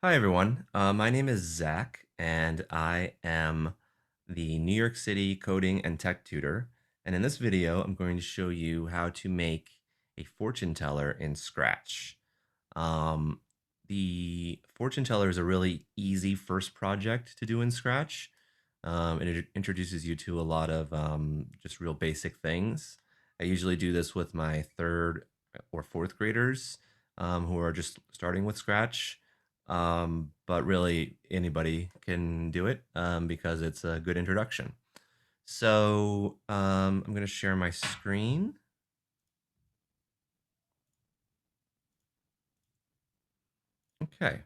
Hi, everyone. My name is Zach, and I am the New York City coding and tech tutor. And in this video, I'm going to show you how to make a fortune teller in Scratch. Um, the fortune teller is a really easy first project to do in Scratch. It introduces you to a lot of just real basic things. I usually do this with my third or fourth graders who are just starting with Scratch. But really anybody can do it because it's a good introduction. So I'm going to share my screen. Okay,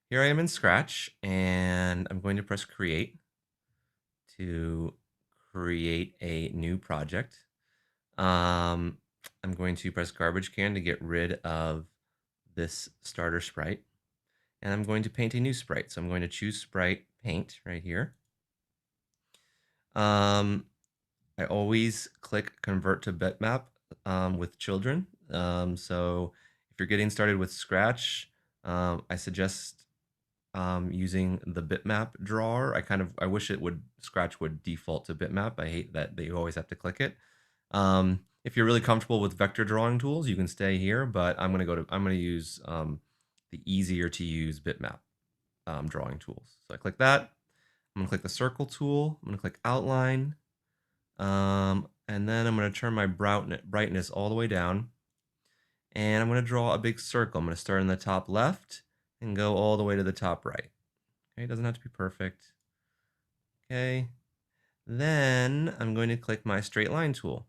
here I am in Scratch, and I'm going to press Create to create a new project. Um, I'm going to press Garbage Can to get rid of this starter sprite, and I'm going to paint a new sprite. So I'm going to choose Sprite Paint right here. Um, I always click convert to bitmap with children. So if you're getting started with Scratch, I suggest using the bitmap drawer. I wish Scratch would default to bitmap. I hate that they always have to click it. If you're really comfortable with vector drawing tools, you can stay here, but I'm gonna use the easier to use bitmap drawing tools. So I click that. I'm gonna click the circle tool. I'm gonna click outline. And then I'm going to turn my brightness all the way down. And I'm going to draw a big circle. I'm going to start in the top left and go all the way to the top right. Okay, it doesn't have to be perfect. Okay. Then I'm going to click my straight line tool.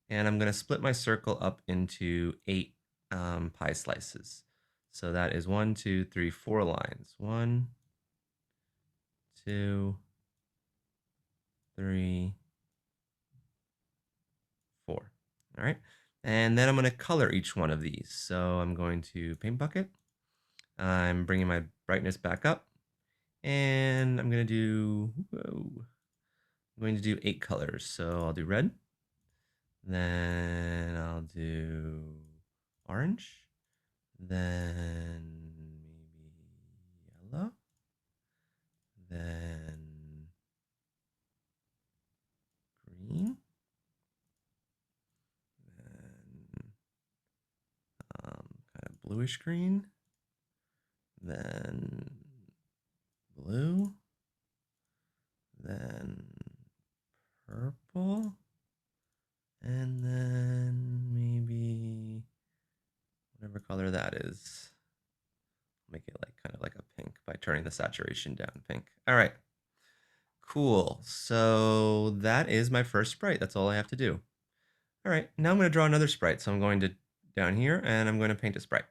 And I'm going to split my circle up into 8 pie slices. So that is 1, 2, 3, 4 lines. 1, 2, 3, 4. All right. And then I'm going to color each one of these. So I'm going to paint bucket. I'm bringing my brightness back up. And I'm going to do, I'm going to do 8 colors. So I'll do red. Then I'll do orange. Then maybe yellow. Then green. Then kind of bluish green. Then blue. Then purple. And then maybe whatever color that is. Make it like kind of like a pink by turning the saturation down pink. All right, cool. So that is my first sprite. That's all I have to do. All right, now I'm going to draw another sprite. So I'm going to down here and I'm going to paint a sprite.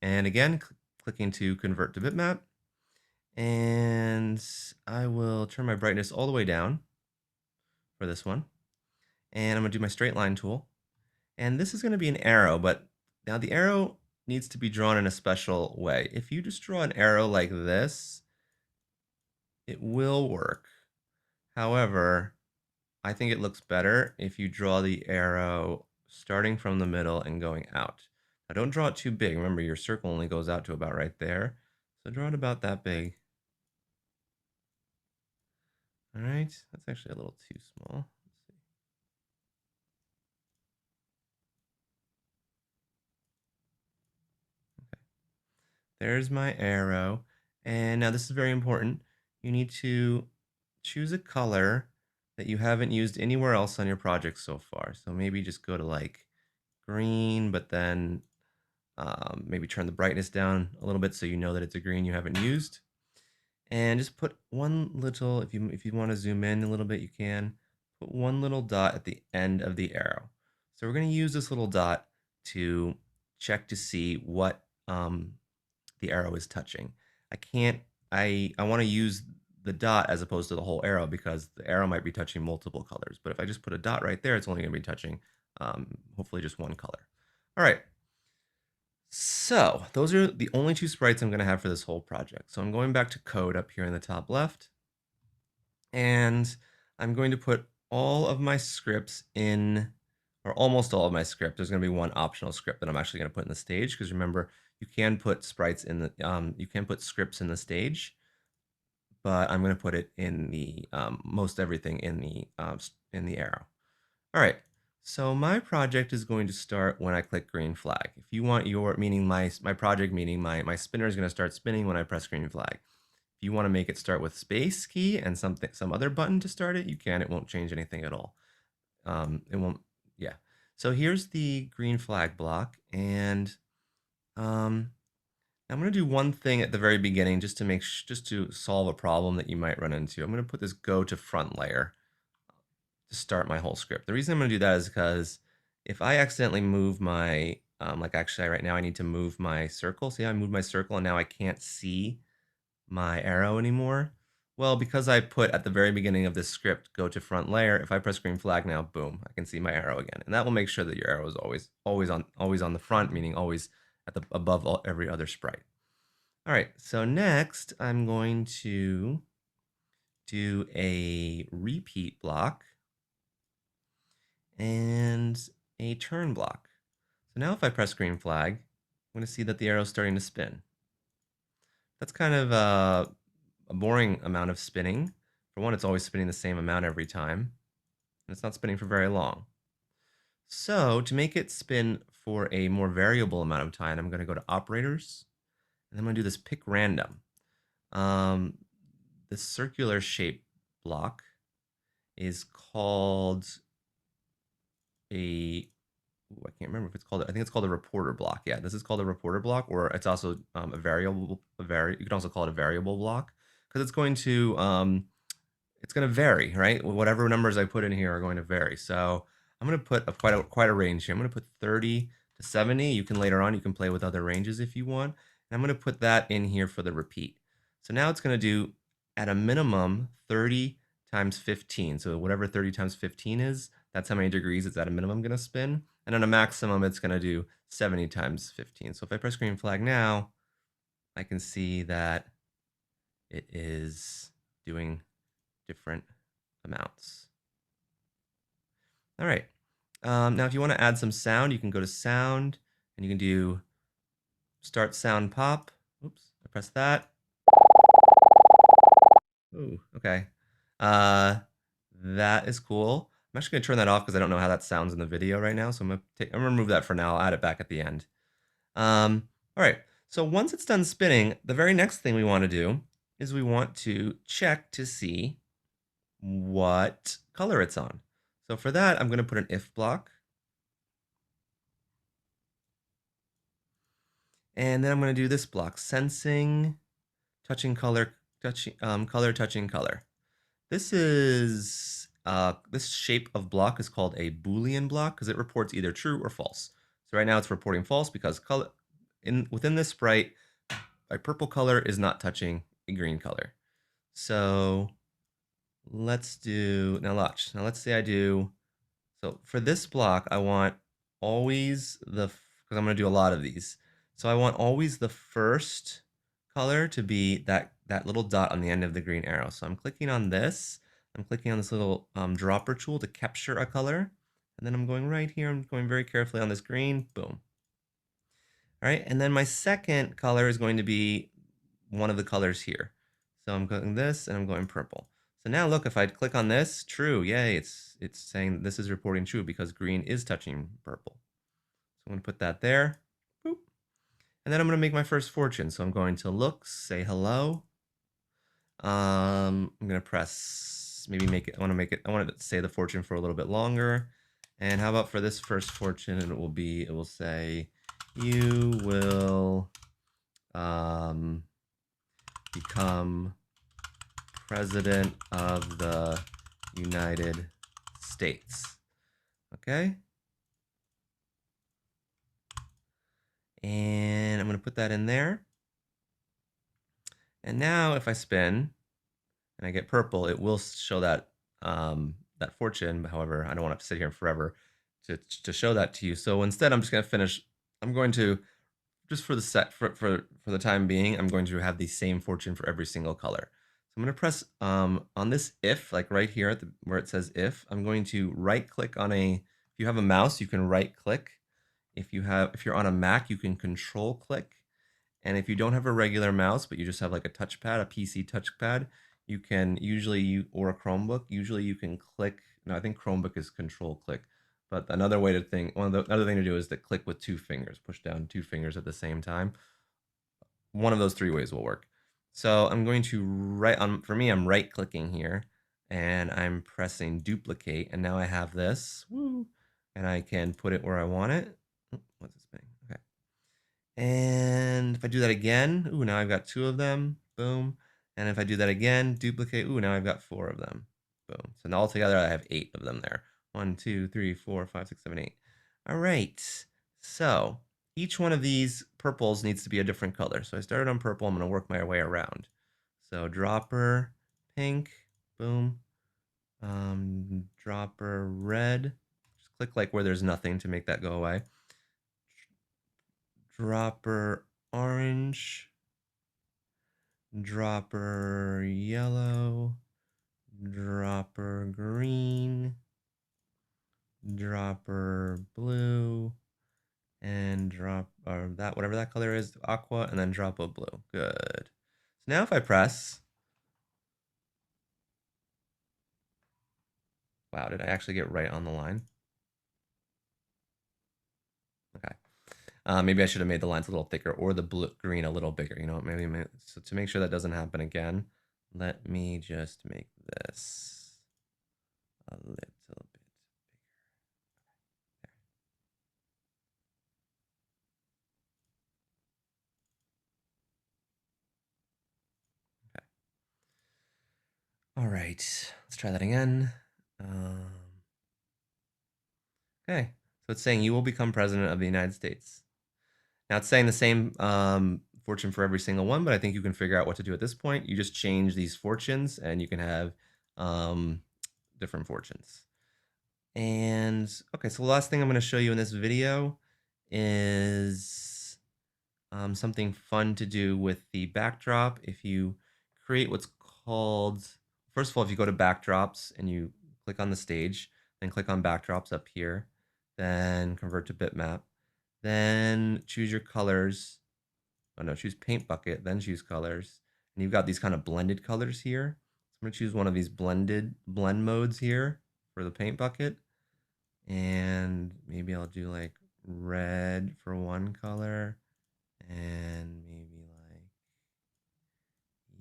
And again, clicking to convert to bitmap. And I will turn my brightness all the way down for this one. And I'm going to do my straight line tool. And this is going to be an arrow, but now the arrow needs to be drawn in a special way. If you just draw an arrow like this, it will work. However, I think it looks better if you draw the arrow starting from the middle and going out. Now don't draw it too big. Remember, your circle only goes out to about right there. So draw it about that big. All right, that's actually a little too small. Let's see. Okay. There's my arrow. And now this is very important. You need to choose a color that you haven't used anywhere else on your project so far. So maybe just go to like green, but then maybe turn the brightness down a little bit so you know that it's a green you haven't used. And just put one little, if you want to zoom in a little bit, you can. Put one little dot at the end of the arrow. So we're going to use this little dot to check to see what the arrow is touching. I want to use the dot as opposed to the whole arrow because the arrow might be touching multiple colors. But if I just put a dot right there, it's only going to be touching hopefully just one color. All right. So those are the only 2 sprites I'm going to have for this whole project. So I'm going back to code up here in the top left. And I'm going to put all of my scripts in or almost all of my script. There's going to be one optional script that I'm actually going to put in the stage, because remember, you can put sprites in the you can put scripts in the stage, but I'm going to put it in the most everything in the arrow. All right. So my project is going to start when I click green flag. If you want your, meaning my project, meaning my spinner is going to start spinning when I press green flag. If you want to make it start with space key and some other button to start it, you can. It won't change anything at all. It won't. Yeah. So here's the green flag block, and I'm going to do one thing at the very beginning just to just to solve a problem that you might run into. I'm going to put this go to front layer to start my whole script. The reason I'm going to do that is because if I accidentally move my, like actually right now I need to move my circle. See how I moved my circle and now I can't see my arrow anymore? Well, because I put at the very beginning of this script, go to front layer, if I press green flag now, boom, I can see my arrow again. And that will make sure that your arrow is always on the front, meaning always at the above every other sprite. All right, so next I'm going to do a repeat block and a turn block. So now if I press green flag, I'm going to see that the arrow is starting to spin. That's kind of a boring amount of spinning. For one, it's always spinning the same amount every time, and it's not spinning for very long. So to make it spin for a more variable amount of time, I'm going to go to operators, and I'm going to do this pick random. The circular shape block is called I can't remember if it's called, I think it's called a reporter block. Yeah, this is called a reporter block, or it's also a variable, you can also call it a variable block, because it's going to vary, right? Whatever numbers I put in here are going to vary. So I'm going to put quite a range here. I'm going to put 30 to 70. You can later on, you can play with other ranges if you want. And I'm going to put that in here for the repeat. So now it's going to do at a minimum 30 times 15. So whatever 30 times 15 is, that's how many degrees it's at a minimum going to spin. And on a maximum, it's going to do 70 times 15. So if I press green flag now, I can see that it is doing different amounts. All right. Now, if you want to add some sound, you can go to sound and you can do start sound pop. Oops, I pressed that. Ooh, okay. That is cool. I'm actually going to turn that off because I don't know how that sounds in the video right now. So I'm going to remove that for now. I'll add it back at the end. All right. So once it's done spinning, the very next thing we want to do is we want to check to see what color it's on. So for that, I'm going to put an if block. And then I'm going to do this block, sensing, touching color, color touching color. This is this shape of block is called a Boolean block because it reports either true or false. So right now it's reporting false because color within this sprite, my purple color is not touching a green color. So let's do now. Watch now. Let's say I do. So for this block, I want always because I'm going to do a lot of these. So I want always the first color to be that little dot on the end of the green arrow. So I'm clicking on this. I'm clicking on this little dropper tool to capture a color. And then I'm going right here. I'm going very carefully on this green. Boom. All right. And then my second color is going to be one of the colors here. So I'm going this and I'm going purple. So now look, if I click on this, true, yay, it's saying this is reporting true because green is touching purple. So I'm going to put that there. Boop. And then I'm going to make my first fortune. So I'm going to look, say hello. I'm going to press, maybe make it, I want to say the fortune for a little bit longer. And how about for this first fortune, it will say, you will become President of the United States. Okay? And I'm going to put that in there. And now if I spin and I get purple, it will show that that fortune. However, I don't want to sit here forever to show that to you. So instead, I'm just going to finish. I'm going to, just for the time being, I'm going to have the same fortune for every single color. I'm going to press on this if, like right here where it says if, I'm going to right click on a If you have a mouse, you can right click. If you're on a Mac, you can control click. And if you don't have a regular mouse, but you just have like a touchpad, a PC touchpad, you can or a Chromebook, usually you can click. No, I think Chromebook is control click. But another way to think, another thing to do is to click with two fingers, push down two fingers at the same time. One of those three ways will work. So I'm going to for me, I'm right clicking here and I'm pressing duplicate. And now I have this, woo, and I can put it where I want it. What's this thing? Okay. And if I do that again, ooh, now I've got two of them. Boom. And if I do that again, duplicate, ooh, now I've got four of them. Boom. So now altogether I have eight of them there. 1, 2, 3, 4, 5, 6, 7, 8. All right. So each one of these purples needs to be a different color. So I started on purple. I'm going to work my way around. So dropper, pink, boom. Dropper, red. Just click like where there's nothing to make that go away. Dropper, orange. Dropper, yellow. Dropper, green. Dropper, blue. And drop that whatever that color is, aqua, and then drop a blue. Good. So now if I press, wow, did I actually get right on the line? Okay. Maybe I should have made the lines a little thicker or the green a little bigger. You know, maybe so to make sure that doesn't happen again, let me just make this a little bit bigger. Okay. All right, let's try that again. Okay, so it's saying you will become president of the United States. Now it's saying the same fortune for every single one, but I think you can figure out what to do at this point. You just change these fortunes and you can have different fortunes. And okay, so the last thing I'm going to show you in this video is something fun to do with the backdrop. If you create what's called, first of all, if you go to backdrops and you click on the stage, then click on backdrops up here, then convert to bitmap, then choose your colors. Oh no, choose paint bucket, then choose colors. And you've got these kind of blended colors here. So I'm gonna choose one of these blend modes here for the paint bucket. And maybe I'll do like red for one color and maybe like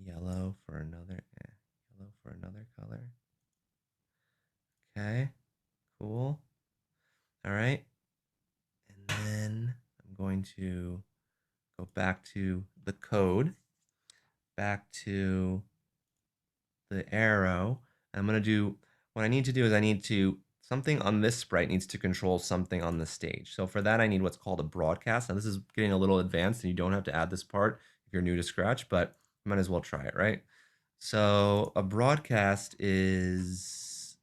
yellow for another, yellow for another color. Okay, cool. All right. And then I'm going to go back to the code, back to the arrow. I'm going to do, what I need to do is something on this sprite needs to control something on the stage. So for that, I need what's called a broadcast. Now this is getting a little advanced and you don't have to add this part if you're new to Scratch, but you might as well try it, right? So a broadcast is,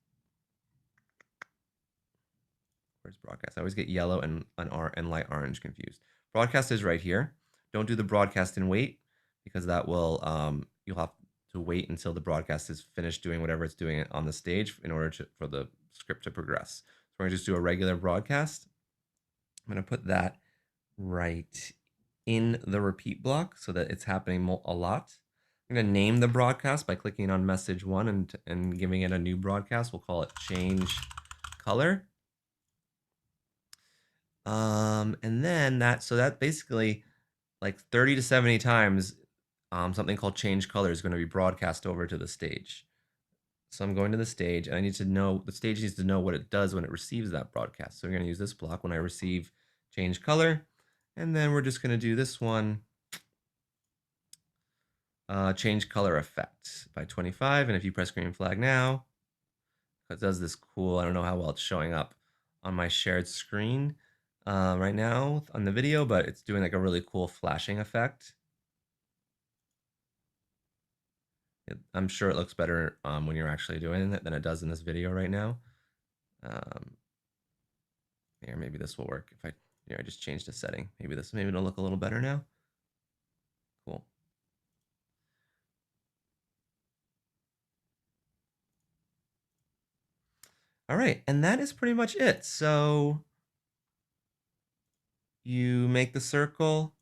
where's broadcast? I always get yellow and light orange confused. Broadcast is right here. Don't do the broadcast and wait because that will, you'll have to wait until the broadcast is finished doing whatever it's doing on the stage in order for the script to progress. So we're gonna just do a regular broadcast. I'm gonna put that right in the repeat block so that it's happening a lot. I'm gonna name the broadcast by clicking on message one and giving it a new broadcast. We'll call it change color. And then that basically like 30 to 70 times, something called change color is going to be broadcast over to the stage. So I'm going to the stage and the stage needs to know what it does when it receives that broadcast. So we're going to use this block when I receive change color. And then we're just going to do this one, change color effect by 25. And if you press green flag now, it does this cool, I don't know how well it's showing up on my shared screen right now on the video, but it's doing like a really cool flashing effect. I'm sure it looks better when you're actually doing it than it does in this video right now. Here, maybe this will work. If I just changed a setting. Maybe it'll look a little better now. Cool. All right, and that is pretty much it. So you make the circle,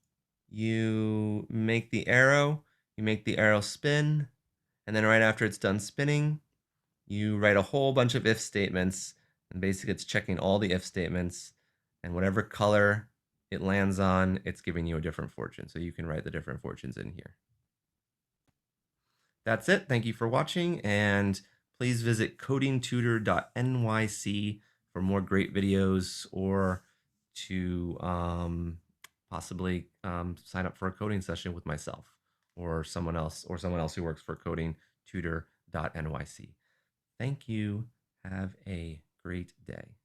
you make the arrow, you make the arrow spin, and then right after it's done spinning, you write a whole bunch of if statements, and basically it's checking all the if statements, and whatever color it lands on, it's giving you a different fortune. So you can write the different fortunes in here. That's it. Thank you for watching, and please visit codingtutor.nyc for more great videos or to possibly sign up for a coding session with myself or someone else who works for codingtutor.nyc. Thank you. Have a great day.